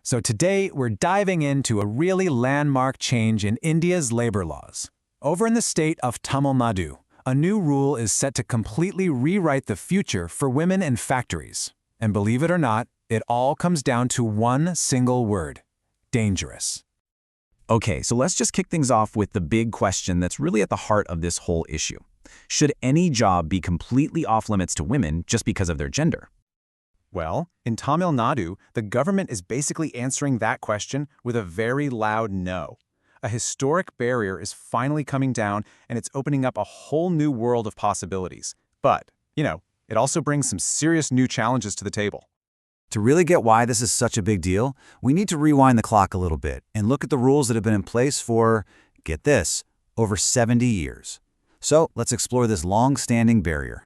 So today, we're diving into a really landmark change in India's labor laws. Over in the state of Tamil Nadu, a new rule is set to completely rewrite the future for women in factories. And believe it or not, it all comes down to one single word: dangerous. Okay, so let's just kick things off with the big question that's really at the heart of this whole issue. Should any job be completely off limits to women just because of their gender? Well, in Tamil Nadu, the government is basically answering that question with a very loud no. A historic barrier is finally coming down, and it's opening up a whole new world of possibilities. But, it also brings some serious new challenges to the table. To really get why this is such a big deal, we need to rewind the clock a little bit and look at the rules that have been in place for, get this, over 70 years. So let's explore this long-standing barrier.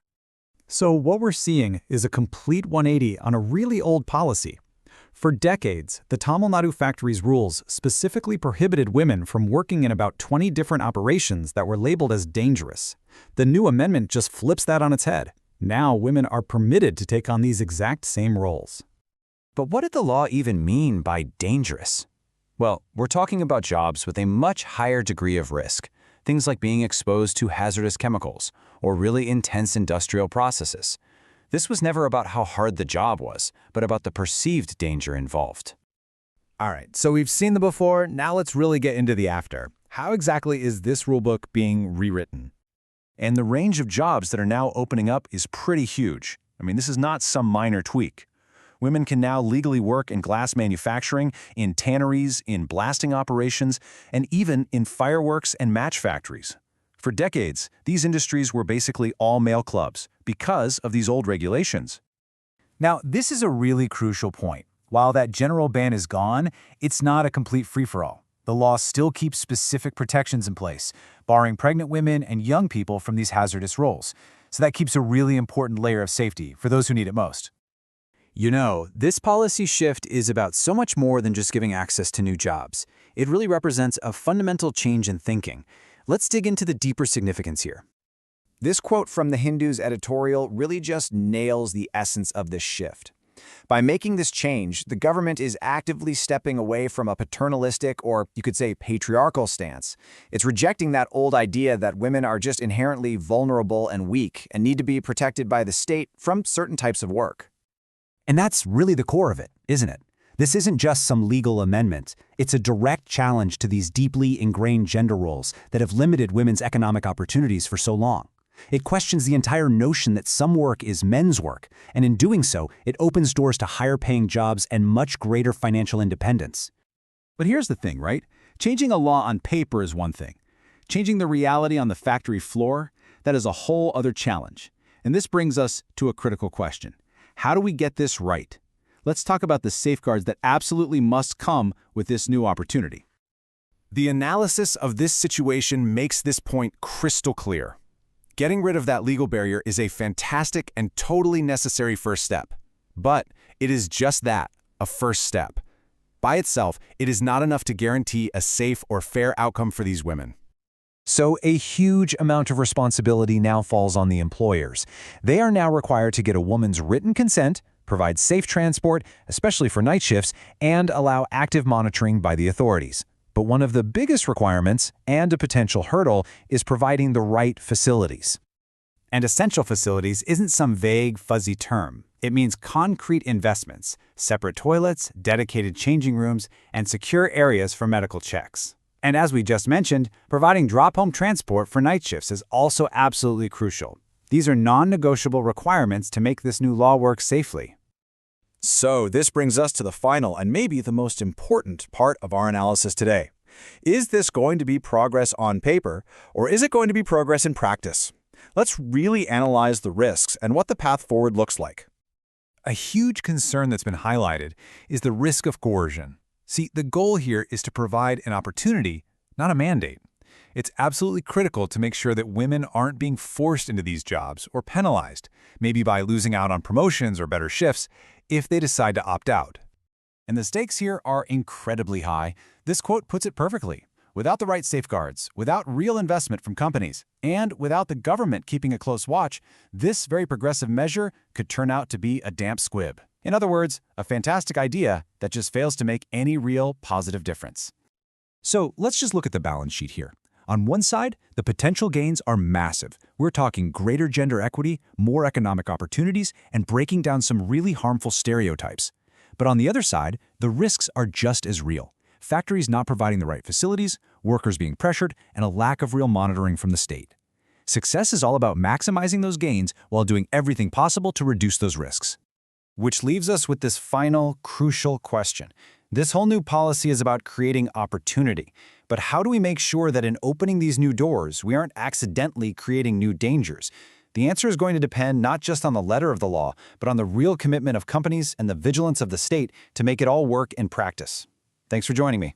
So what we're seeing is a complete 180 on a really old policy. For decades, the Tamil Nadu Factories Rules specifically prohibited women from working in about 20 different operations that were labeled as dangerous. The new amendment just flips that on its head. Now women are permitted to take on these exact same roles. But what did the law even mean by dangerous? Well, we're talking about jobs with a much higher degree of risk. Things like being exposed to hazardous chemicals or really intense industrial processes. This was never about how hard the job was, but about the perceived danger involved. All right, so we've seen the before, now let's really get into the after. How exactly is this rulebook being rewritten? And the range of jobs that are now opening up is pretty huge. This is not some minor tweak. Women can now legally work in glass manufacturing, in tanneries, in blasting operations, and even in fireworks and match factories. For decades, these industries were basically all male clubs because of these old regulations. Now, this is a really crucial point. While that general ban is gone, it's not a complete free-for-all. The law still keeps specific protections in place, barring pregnant women and young people from these hazardous roles. So that keeps a really important layer of safety for those who need it most. This policy shift is about so much more than just giving access to new jobs. It really represents a fundamental change in thinking. Let's dig into the deeper significance here. This quote from the Hindu's editorial really just nails the essence of this shift. By making this change, the government is actively stepping away from a paternalistic, or you could say patriarchal stance. It's rejecting that old idea that women are just inherently vulnerable and weak and need to be protected by the state from certain types of work. And that's really the core of it, isn't it? This isn't just some legal amendment. It's a direct challenge to these deeply ingrained gender roles that have limited women's economic opportunities for so long. It questions the entire notion that some work is men's work, and in doing so, it opens doors to higher-paying jobs and much greater financial independence. But here's the thing, right? Changing a law on paper is one thing. Changing the reality on the factory floor, that is a whole other challenge. And this brings us to a critical question. How do we get this right? Let's talk about the safeguards that absolutely must come with this new opportunity. The analysis of this situation makes this point crystal clear. Getting rid of that legal barrier is a fantastic and totally necessary first step. But it is just that, a first step. By itself, it is not enough to guarantee a safe or fair outcome for these women. So a huge amount of responsibility now falls on the employers. They are now required to get a woman's written consent, provide safe transport, especially for night shifts, and allow active monitoring by the authorities. But one of the biggest requirements, and a potential hurdle, is providing the right facilities. And essential facilities isn't some vague, fuzzy term. It means concrete investments, separate toilets, dedicated changing rooms, and secure areas for medical checks. And as we just mentioned, providing drop-home transport for night shifts is also absolutely crucial. These are non-negotiable requirements to make this new law work safely. So this brings us to the final and maybe the most important part of our analysis today. Is this going to be progress on paper, or is it going to be progress in practice? Let's really analyze the risks and what the path forward looks like. A huge concern that's been highlighted is the risk of coercion. See, the goal here is to provide an opportunity, not a mandate. It's absolutely critical to make sure that women aren't being forced into these jobs or penalized, maybe by losing out on promotions or better shifts, if they decide to opt out. And the stakes here are incredibly high. This quote puts it perfectly. Without the right safeguards, without real investment from companies, and without the government keeping a close watch, this very progressive measure could turn out to be a damp squib. In other words, a fantastic idea that just fails to make any real positive difference. So let's just look at the balance sheet here. On one side, the potential gains are massive. We're talking greater gender equity, more economic opportunities, and breaking down some really harmful stereotypes. But on the other side, the risks are just as real. Factories not providing the right facilities, workers being pressured, and a lack of real monitoring from the state. Success is all about maximizing those gains while doing everything possible to reduce those risks. Which leaves us with this final, crucial question. This whole new policy is about creating opportunity. But how do we make sure that in opening these new doors, we aren't accidentally creating new dangers? The answer is going to depend not just on the letter of the law, but on the real commitment of companies and the vigilance of the state to make it all work in practice. Thanks for joining me.